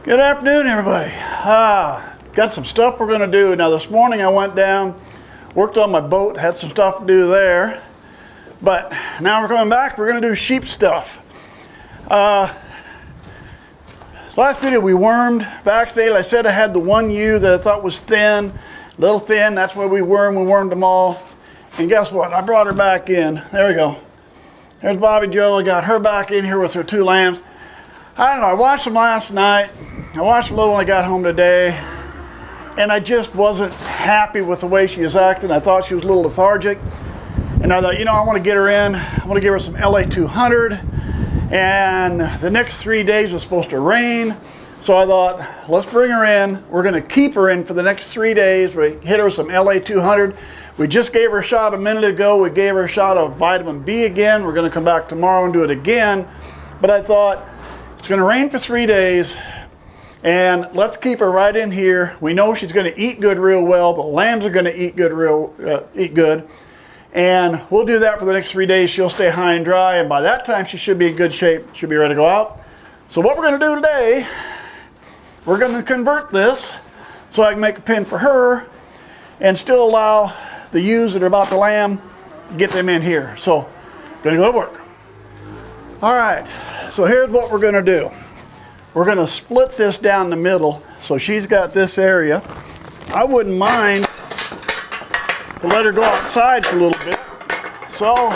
Good afternoon, everybody. Got some stuff we're going to do. Now, this morning I went down, worked on my boat, had some stuff to do there. But now we're coming back, we're going to do sheep stuff. Last video we wormed backstage. I said I had the one ewe that I thought was thin, a little thin. That's why we wormed them all. And guess what? I brought her back in. There we go. There's Bobby Joe. I got her back in here with her two lambs. I don't know, I watched them last night. I watched them a little when I got home today. And I just wasn't happy with the way she was acting. I thought she was a little lethargic. And I thought, you know, I want to get her in. I want to give her some LA 200. And the next 3 days is supposed to rain. So I thought, let's bring her in. We're going to keep her in for the next 3 days. We hit her with some LA 200. We just gave her a shot a minute ago. We gave her a shot of vitamin B again. We're going to come back tomorrow and do it again. But I thought, it's going to rain for 3 days. And let's keep her right in here. We know she's going to eat good real well. The lambs are going to eat good. And we'll do that for the next 3 days. She'll stay high and dry. And by that time, she should be in good shape. She'll be ready to go out. So what we're going to do today, we're going to convert this so I can make a pen for her and still allow the ewes that are about to lamb, get them in here. So, going to go to work. All right, so here's what we're going to do. We're going to split this down the middle. So she's got this area. I wouldn't mind to let her go outside for a little bit. So,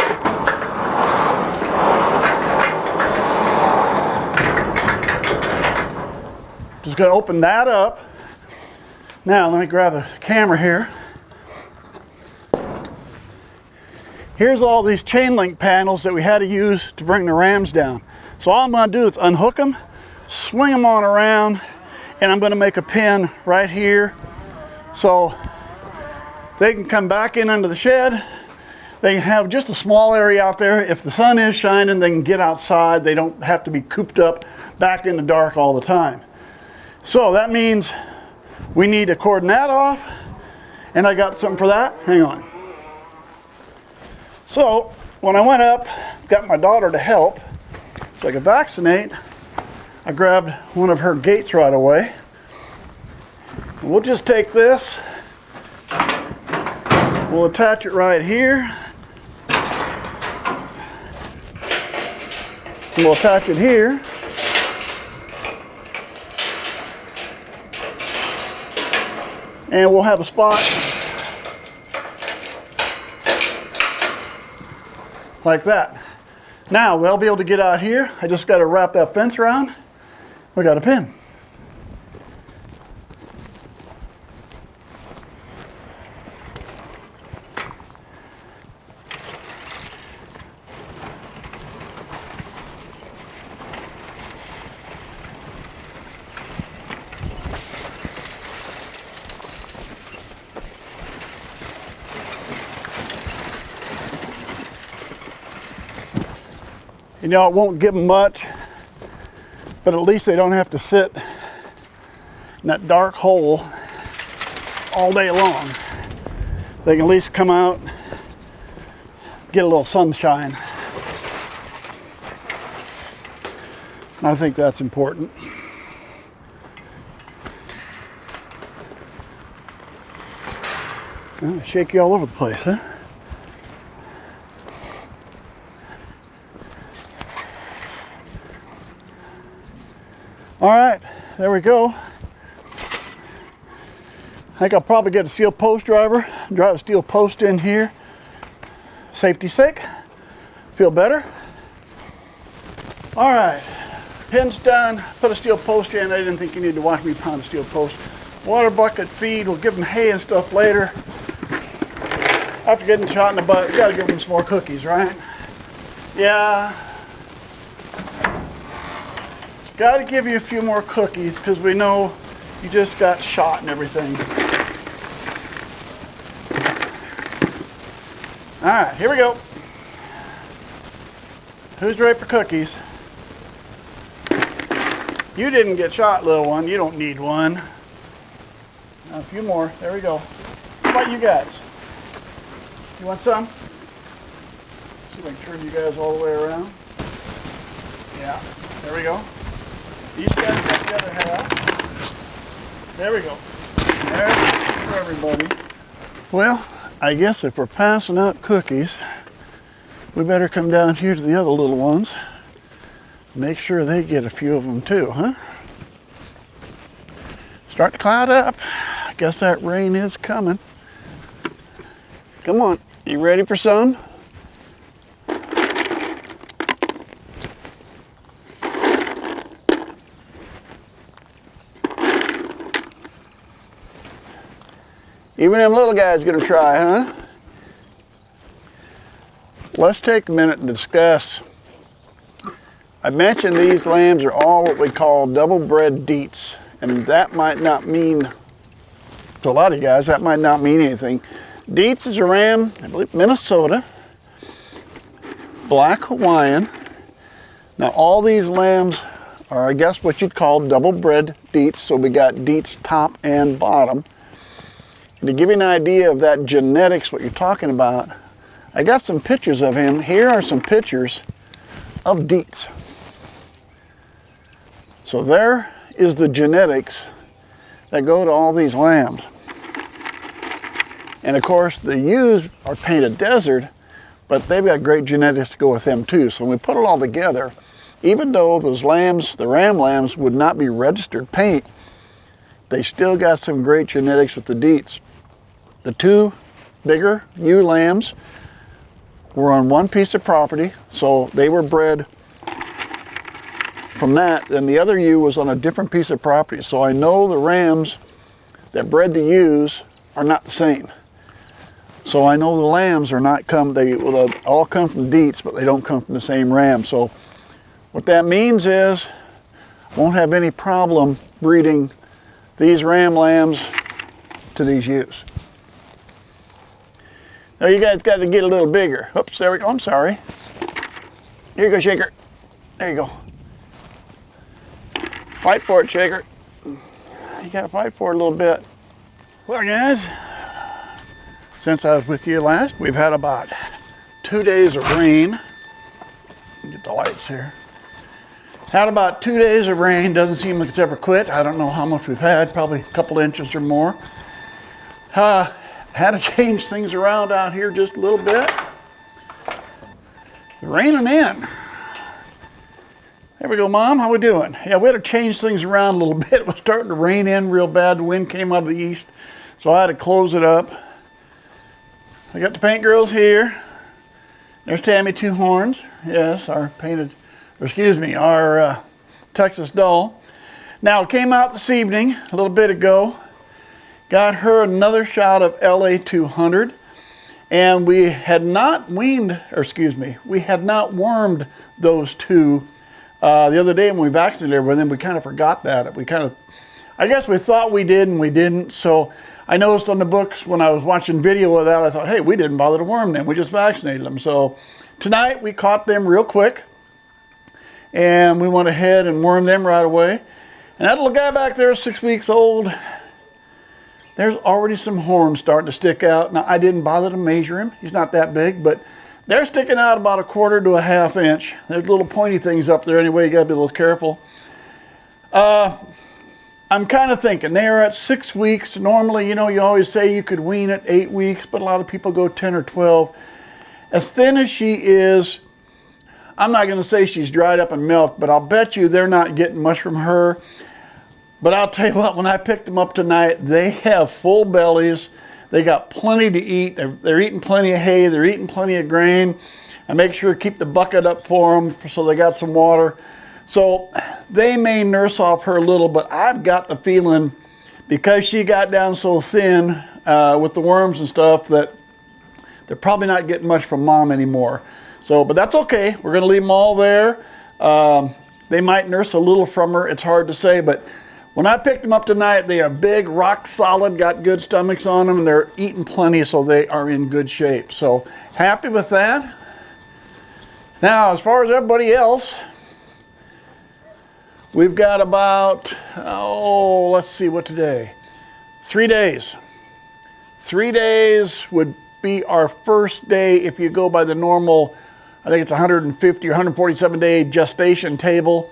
just going to open that up. Now, let me grab the camera here. Here's all these chain link panels that we had to use to bring the rams down. So all I'm going to do is unhook them, swing them on around, and I'm going to make a pin right here so they can come back in under the shed. They can have just a small area out there. If the sun is shining, they can get outside. They don't have to be cooped up back in the dark all the time. So that means we need to cordon that off, and I got something for that. Hang on. So when I went up, got my daughter to help so I could vaccinate, I grabbed one of her gates right away. We'll just take this, we'll attach it right here, and we'll attach it here. And we'll have a spot like that. Now they'll be able to get out here. I just got to wrap that fence around. We got a pin. You know, it won't give them much, but at least they don't have to sit in that dark hole all day long. They can at least come out, get a little sunshine. And I think that's important. Well, shake you all over the place, huh? All right, there we go. I think I'll probably get a steel post driver, drive a steel post in here. Safety's sake, feel better. All right, pin's done, put a steel post in. I didn't think you needed to watch me pound a steel post. Water bucket feed, we'll give them hay and stuff later. After getting shot in the butt, you gotta give them some more cookies, right? Yeah. Got to give you a few more cookies because we know you just got shot and everything. All right, here we go. Who's ready for cookies? You didn't get shot, little one. You don't need one. Now, a few more. There we go. How about you guys? You want some? See if I can turn you guys all the way around. Yeah, there we go. These guys the other half. There we go. There's for everybody. Well, I guess if we're passing out cookies, we better come down here to the other little ones. Make sure they get a few of them too, huh? Start to cloud up. I guess that rain is coming. Come on, you ready for some? Even them little guys gonna try, huh? Let's take a minute and discuss. I mentioned these lambs are all what we call double bred Deetz, and that might not mean, to a lot of you guys, that might not mean anything. Deetz is a ram, I believe Minnesota, black Hawaiian. Now all these lambs are, I guess, what you'd call double bred Deetz, so we got Deetz top and bottom. And to give you an idea of that genetics, what you're talking about, I got some pictures of him. Here are some pictures of Deetz. So there is the genetics that go to all these lambs. And of course the ewes are painted desert, but they've got great genetics to go with them too. So when we put it all together, even though those lambs, the ram lambs, would not be registered paint, they still got some great genetics with the Deetz. The two bigger ewe lambs were on one piece of property, so they were bred from that, and the other ewe was on a different piece of property. So I know the rams that bred the ewes are not the same. So I know the lambs are not they all come from Deetz, but they don't come from the same ram. So what that means is I won't have any problem breeding these ram lambs to these ewes. Now you guys got to get a little bigger. Oops, there we go, I'm sorry. Here you go, Shaker. There you go. Fight for it, Shaker. You got to fight for it a little bit. Well, guys, since I was with you last, we've had about 2 days of rain. Get the lights here. Had about 2 days of rain. Doesn't seem like it's ever quit. I don't know how much we've had, probably a couple inches or more. Had to change things around out here just a little bit. Raining in. There we go, Mom. How we doing? Yeah, we had to change things around a little bit. It was starting to rain in real bad. The wind came out of the east, so I had to close it up. I got the paint girls here. There's Tammy Two Horns. Yes, our our Texas doll. Now, it came out this evening, a little bit ago. Got her another shot of LA 200, and we had not wormed those two the other day when we vaccinated everyone. We kind of forgot that. I guess we thought we did and we didn't. So I noticed on the books when I was watching video of that, I thought, hey, we didn't bother to worm them. We just vaccinated them. So tonight we caught them real quick, and we went ahead and wormed them right away. And that little guy back there is 6 weeks old. There's already some horns starting to stick out. Now, I didn't bother to measure him. He's not that big, but they're sticking out about 1/4 to 1/2 inch. There's little pointy things up there anyway. You gotta be a little careful. I'm kind of thinking they're at 6 weeks. Normally, you know, you always say you could wean at 8 weeks, but a lot of people go 10 or 12. As thin as she is, I'm not gonna say she's dried up in milk, but I'll bet you they're not getting much from her. But I'll tell you what, when I picked them up tonight, they have full bellies. They got plenty to eat. They're eating plenty of hay. They're eating plenty of grain. I make sure to keep the bucket up for them so they got some water. So they may nurse off her a little, but I've got the feeling because she got down so thin with the worms and stuff that they're probably not getting much from Mom anymore. So, but that's okay. We're going to leave them all there. They might nurse a little from her. It's hard to say, but when I picked them up tonight, they are big, rock solid, got good stomachs on them, and they're eating plenty, so they are in good shape. So happy with that. Now, as far as everybody else, we've got about, let's see what today, 3 days. 3 days would be our first day if you go by the normal, I think it's 150 or 147 day gestation table.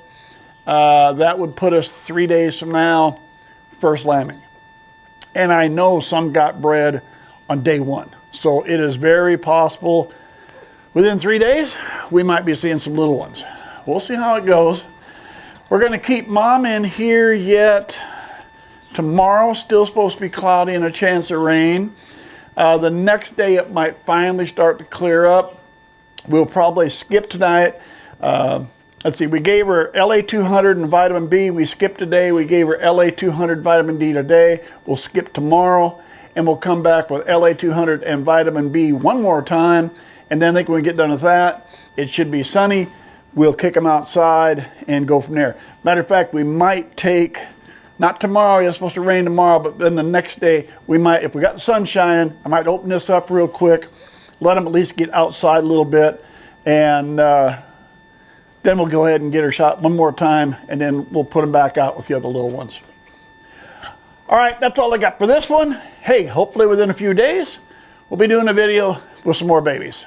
that would put us 3 days from now, first lambing. And I know some got bred on day 1. So it is very possible within 3 days, we might be seeing some little ones. We'll see how it goes. We're gonna keep mom in here yet. Tomorrow, still supposed to be cloudy and a chance of rain. The next day it might finally start to clear up. We'll probably skip tonight. Let's see, we gave her LA200 and vitamin B. We skipped today. We gave her LA200 vitamin D today. We'll skip tomorrow and we'll come back with LA200 and vitamin B one more time. And then I think when we get done with that, it should be sunny. We'll kick them outside and go from there. Matter of fact, we might take, not tomorrow, it's supposed to rain tomorrow, but then the next day, we might, if we got the sun shining, I might open this up real quick, let them at least get outside a little bit, and then we'll go ahead and get her shot one more time, and then we'll put them back out with the other little ones. All right, that's all I got for this one. Hey, hopefully within a few days, we'll be doing a video with some more babies.